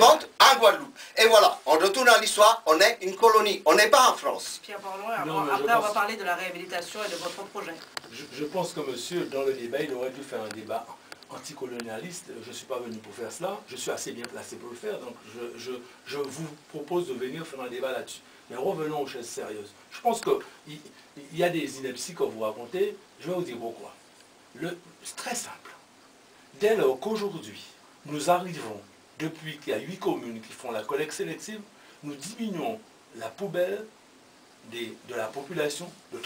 en Guadeloupe. Et voilà, on retourne à l'histoire, on est une colonie, on n'est pas en France. Pierre Borloo, après on va parler de la réhabilitation et de votre projet. Je pense que monsieur, dans le débat, il aurait dû faire un débat anticolonialiste. Je ne suis pas venu pour faire cela, je suis assez bien placé pour le faire, donc je vous propose de venir faire un débat là-dessus. Mais revenons aux choses sérieuses. Je pense qu'il y a des inepties que vous racontez, je vais vous dire pourquoi. C'est très simple. Dès lors qu'aujourd'hui, nous arrivons, depuis qu'il y a 8 communes qui font la collecte sélective, nous diminuons la poubelle de la population de 30%.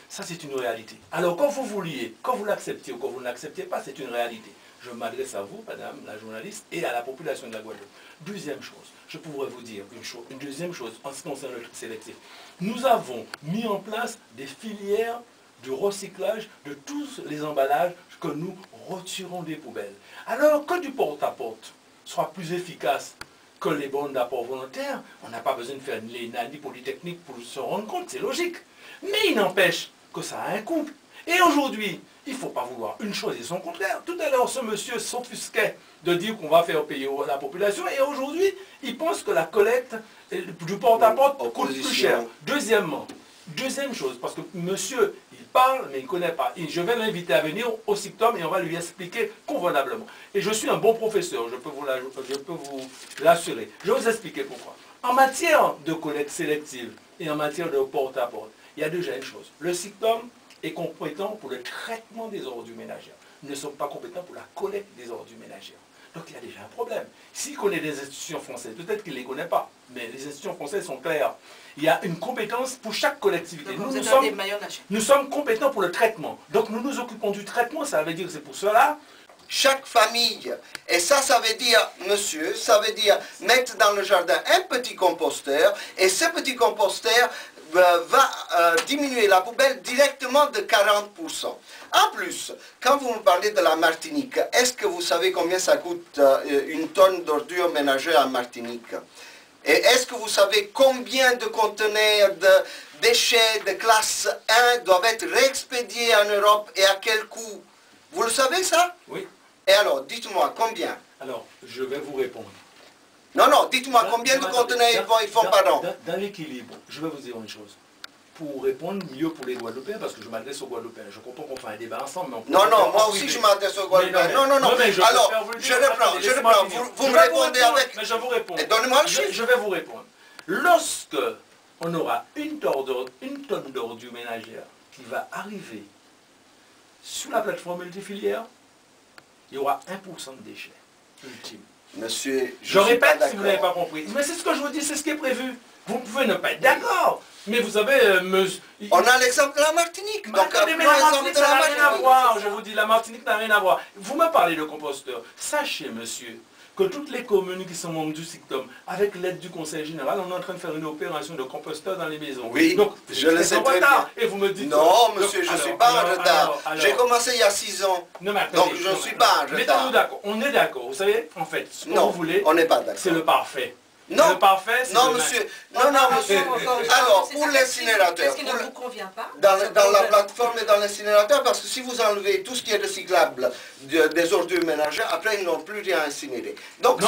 Ça, c'est une réalité. Alors, quand vous vouliez, quand vous l'acceptiez ou quand vous ne l'acceptiez pas, c'est une réalité. Je m'adresse à vous, madame la journaliste, et à la population de la Guadeloupe. Deuxième chose, je pourrais vous dire une deuxième chose en ce qui concerne le tri sélectif. Nous avons mis en place des filières de recyclage de tous les emballages que nous retirons des poubelles. Alors que du porte-à-porte soit plus efficace que les bornes d'apport volontaire, on n'a pas besoin de faire l'ENA ni Polytechnique pour se rendre compte, c'est logique. Mais il n'empêche que ça a un coût. Et aujourd'hui, il ne faut pas vouloir une chose et son contraire. Tout à l'heure, ce monsieur s'offusquait de dire qu'on va faire payer la population, et aujourd'hui, il pense que la collecte du porte-à-porte coûte plus cher. Deuxième chose, parce que monsieur, il parle, mais il ne connaît pas. Et je vais l'inviter à venir au SICTOM et on va lui expliquer convenablement. Et je suis un bon professeur, je peux vous l'assurer. Je vais vous expliquer pourquoi. En matière de collecte sélective et en matière de porte-à-porte, il y a déjà une chose. Le SICTOM est compétent pour le traitement des ordures ménagères. Nous ne sommes pas compétents pour la collecte des ordures ménagères. Donc il y a déjà un problème. S'il connaît des institutions françaises, peut-être qu'il ne les connaît pas, mais les institutions françaises sont claires. Il y a une compétence pour chaque collectivité. Nous sommes compétents pour le traitement. Donc nous nous occupons du traitement, ça veut dire que c'est pour cela. Chaque famille, et ça veut dire, monsieur, ça veut dire mettre dans le jardin un petit composteur, et ce petit composteur va diminuer la poubelle directement de 40%. En plus, quand vous me parlez de la Martinique, est-ce que vous savez combien ça coûte une tonne d'ordures ménagères en Martinique? Et est-ce que vous savez combien de conteneurs de déchets de classe 1 doivent être réexpédiés en Europe et à quel coût? Vous le savez ça? Oui. Et alors, dites-moi, combien? Alors, je vais vous répondre. Non, dites-moi, combien de conteneurs ils font par an? Dans l'équilibre, je vais vous dire une chose. Pour répondre mieux pour les Guadeloupéens, parce que je m'adresse aux Guadeloupéens. Je comprends qu'on fait un débat ensemble, mais non, moi aussi je m'adresse aux Guadeloupéens. Non. Alors, je reprends. Vous me répondez avec... Mais je vous réponds. Donnez-moi le chiffre. Je vais vous répondre. Lorsque on aura une tonne d'ordures ménagères qui va arriver sur la plateforme multifilière, il y aura 1% de déchets ultimes. Monsieur, je répète si vous n'avez pas compris. Mais c'est ce que je vous dis, c'est ce qui est prévu. Vous pouvez ne pas être d'accord. Mais vous savez, on a l'exemple de la Martinique. Donc, mais la Martinique, ça n'a rien à voir. Je vous dis, la Martinique n'a rien à voir. Vous me parlez de composteur. Sachez, monsieur, que toutes les communes qui sont membres du SICTOM, avec l'aide du Conseil général, on est en train de faire une opération de composteur dans les maisons. Oui, donc, je le sais très bien. Et vous me dites... Non, monsieur, je ne suis pas en retard. J'ai commencé il y a 6 ans. Non, mais attendez, donc, je ne suis pas en retard. Mettons-nous d'accord. On est d'accord. Vous savez, en fait, ce que vous voulez, on n'est pas d'accord. C'est le parfait. Non, le parfait, c'est monsieur. Non, monsieur. Alors, pour l'incinérateur. Qu'est-ce qui ne vous convient pas? Dans la plateforme et dans l'incinérateur, parce que si vous enlevez tout ce qui est recyclable des ordures ménagères, après ils n'ont plus rien à incinérer. Donc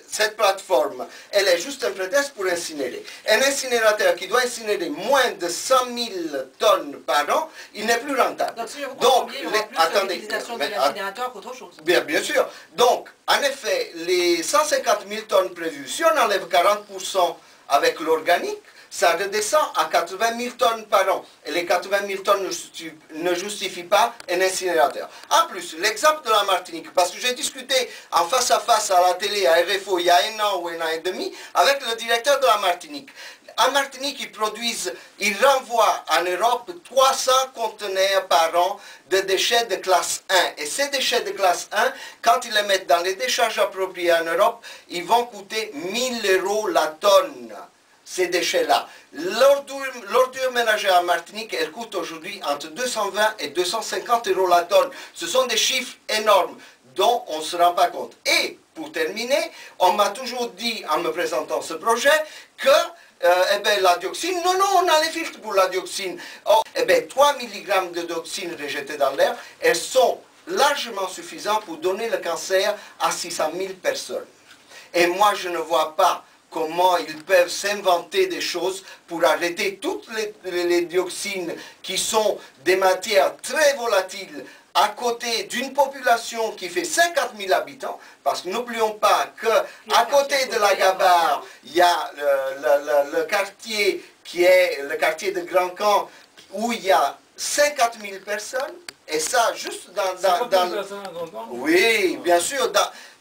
cette plateforme, elle est juste un prétexte pour incinérer. Un incinérateur qui doit incinérer moins de 100 000 tonnes par an, il n'est plus rentable. Donc si je vous comprends bien, il y aura plus d'utilisation de l'incinérateur qu'autre chose. Bien sûr. Donc, en effet, les 150 000 tonnes prévues, si on enlève 40% avec l'organique, ça redescend à 80 000 tonnes par an. Et les 80 000 tonnes ne justifient pas un incinérateur. En plus, l'exemple de la Martinique, parce que j'ai discuté en face à face à la télé, à RFO, il y a 1 an ou 1 an et demi, avec le directeur de la Martinique. En Martinique, ils renvoient en Europe 300 conteneurs par an de déchets de classe 1. Et ces déchets de classe 1, quand ils les mettent dans les décharges appropriées en Europe, ils vont coûter 1 000 € la tonne, ces déchets-là. L'ordure ménagère en Martinique, elle coûte aujourd'hui entre 220 et 250 € la tonne. Ce sont des chiffres énormes dont on ne se rend pas compte. Et, pour terminer, on m'a toujours dit, en me présentant ce projet, que la dioxine, non, on a les filtres pour la dioxine. 3 mg de dioxine rejetées dans l'air, elles sont largement suffisantes pour donner le cancer à 600 000 personnes. Et moi, je ne vois pas comment ils peuvent s'inventer des choses pour arrêter toutes les dioxines qui sont des matières très volatiles à côté d'une population qui fait 50 000 habitants, parce que n'oublions pas qu'à côté de la Gabarre, il y a le quartier qui est le quartier de Grand Camp, où il y a 50 000 personnes, et ça juste Oui, bien sûr.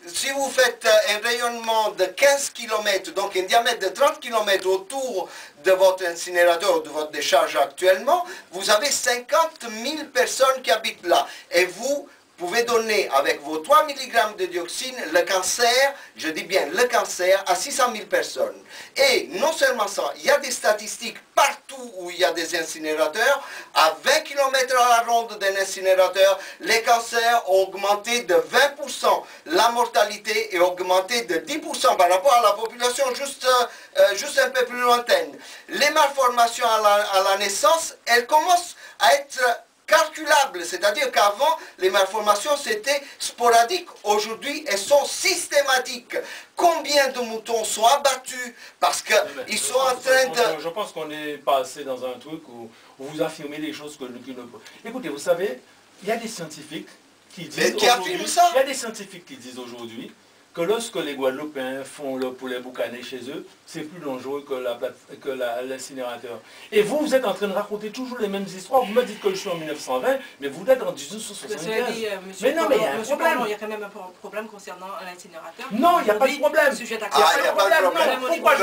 Si vous faites un rayonnement de 15 km, donc un diamètre de 30 km autour de votre incinérateur ou de votre décharge actuellement, vous avez 50 000 personnes qui habitent là. Et vous pouvez donner avec vos 3 mg de dioxine le cancer, je dis bien le cancer, à 600 000 personnes. Et non seulement ça, il y a des statistiques partout où il y a des incinérateurs. À 20 km à la ronde d'un incinérateur, les cancers ont augmenté de 20%. La mortalité est augmentée de 10% par rapport à la population juste un peu plus lointaine. Les malformations à la naissance, elles commencent à être calculables, c'est-à-dire qu'avant, les malformations c'était sporadique, aujourd'hui elles sont systématiques. Combien de moutons sont abattus parce qu'ils sont en train de... Je pense qu'on est passé dans un truc où vous affirmez des choses que nous ne... Écoutez, vous savez, il y a des scientifiques qui disent aujourd'hui que lorsque les Guadeloupéens font le poulet boucané chez eux, c'est plus dangereux que l'incinérateur. Et vous êtes en train de raconter toujours les mêmes histoires. Vous me dites que je suis en 1920, mais vous êtes en 1975. Mais non, mais il y a un problème. Il y a quand même un problème concernant l'incinérateur. Non, il n'y a pas de problème. Il n'y a pas de problème. Pourquoi je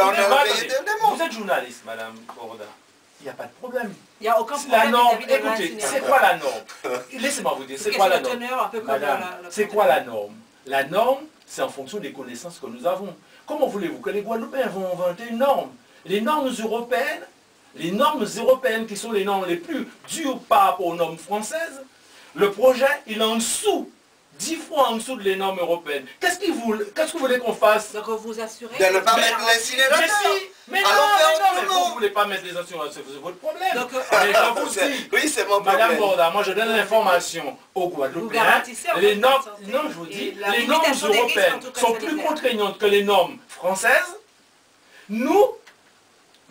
vous êtes journaliste, Madame Borda. Il n'y a pas de problème. Il n'y a aucun problème. La norme, écoutez, c'est quoi la norme? Laissez-moi vous dire, c'est quoi la norme? C'est quoi la norme? La norme, c'est en fonction des connaissances que nous avons. Comment voulez-vous que les Guadeloupéens vont inventer une norme? Les normes européennes qui sont les normes les plus dures par rapport aux normes françaises, le projet, il est en dessous, 10 fois en dessous des normes européennes. Qu'est-ce que vous voulez qu'on fasse? Donc vous assurez de ne pas mettre l'incinérateur. Mais vous ne voulez pas mettre les incinérateurs, c'est votre problème. Donc, mais je vous dis, oui, c'est mon problème. Madame Borda, moi je donne l'information aux Guadeloupéens. Les normes, non, je vous dis, les normes européennes sont plus contraignantes que les normes françaises. Nous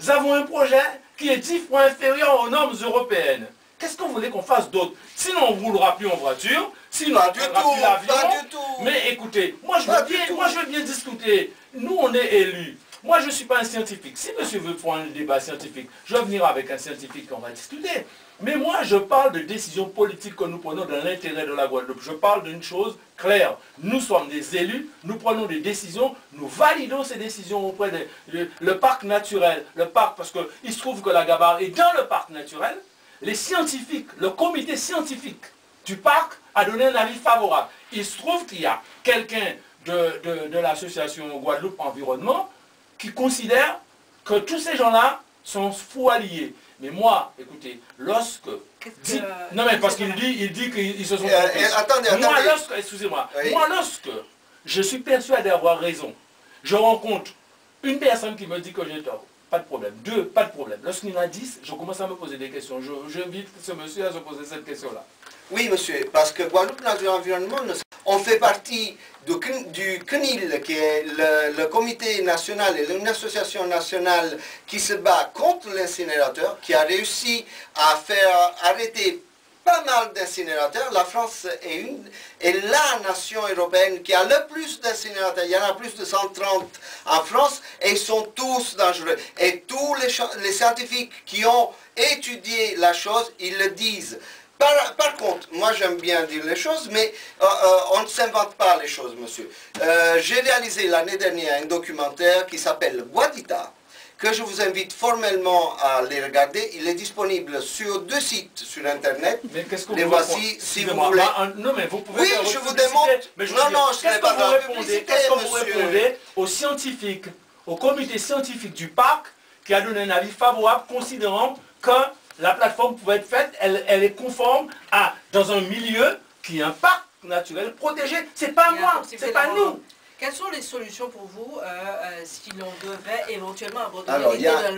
avons un projet qui est 10 fois inférieur aux normes européennes. Qu'est-ce que vous voulez qu'on fasse d'autre? Sinon on ne roulera plus en voiture, sinon on ne prendra plus l'avion. Mais écoutez, moi je veux bien discuter. Nous on est élus. Moi je ne suis pas un scientifique. Si monsieur veut prendre un débat scientifique, je vais venir avec un scientifique, on va discuter. Mais moi je parle de décisions politiques que nous prenons dans l'intérêt de la Guadeloupe. Je parle d'une chose claire. Nous sommes des élus, nous prenons des décisions, nous validons ces décisions auprès le parc naturel. Le parc, parce qu'il se trouve que la Gabarre est dans le parc naturel. Les scientifiques, le comité scientifique du parc a donné un avis favorable. Il se trouve qu'il y a quelqu'un de l'association Guadeloupe Environnement qui considère que tous ces gens-là sont fous alliés. Mais moi, écoutez, lorsque... non mais parce qu'il dit qu'ils se sont trompés. Attendez. Excusez-moi. Oui. Moi, lorsque je suis persuadé d'avoir raison, je rencontre une personne qui me dit que j'ai tort. Pas de problème. 2, pas de problème. Lorsqu'il y en a 10, je commence à me poser des questions. J'invite ce monsieur à se poser cette question-là. Oui, monsieur, parce que Guadeloupe Nature Environnement, on fait partie du CNIL, qui est le comité national et une association nationale qui se bat contre l'incinérateur, qui a réussi à faire arrêter pas mal d'incinérateurs. La France est la nation européenne qui a le plus d'incinérateurs. Il y en a plus de 130 en France et ils sont tous dangereux. Et tous les scientifiques qui ont étudié la chose, ils le disent. Par contre, moi j'aime bien dire les choses, mais on ne s'invente pas les choses, monsieur. J'ai réalisé l'année dernière un documentaire qui s'appelle Guadita, que je vous invite formellement à les regarder. Il est disponible sur 2 sites sur Internet. Mais qu'est-ce que les vous voici, si vous voulez. Non, mais vous pouvez... Oui, je vous démontre. Non, je ne sais pas dans la publicité, qu'est-ce que vous répondez aux scientifiques, au comité scientifique du parc, qui a donné un avis favorable, considérant que la plateforme pouvait être faite, elle est conforme dans un milieu qui est un parc naturel protégé. C'est pas moi, c'est pas nous. Quelles sont les solutions pour vous si l'on devait éventuellement abandonner l'idée de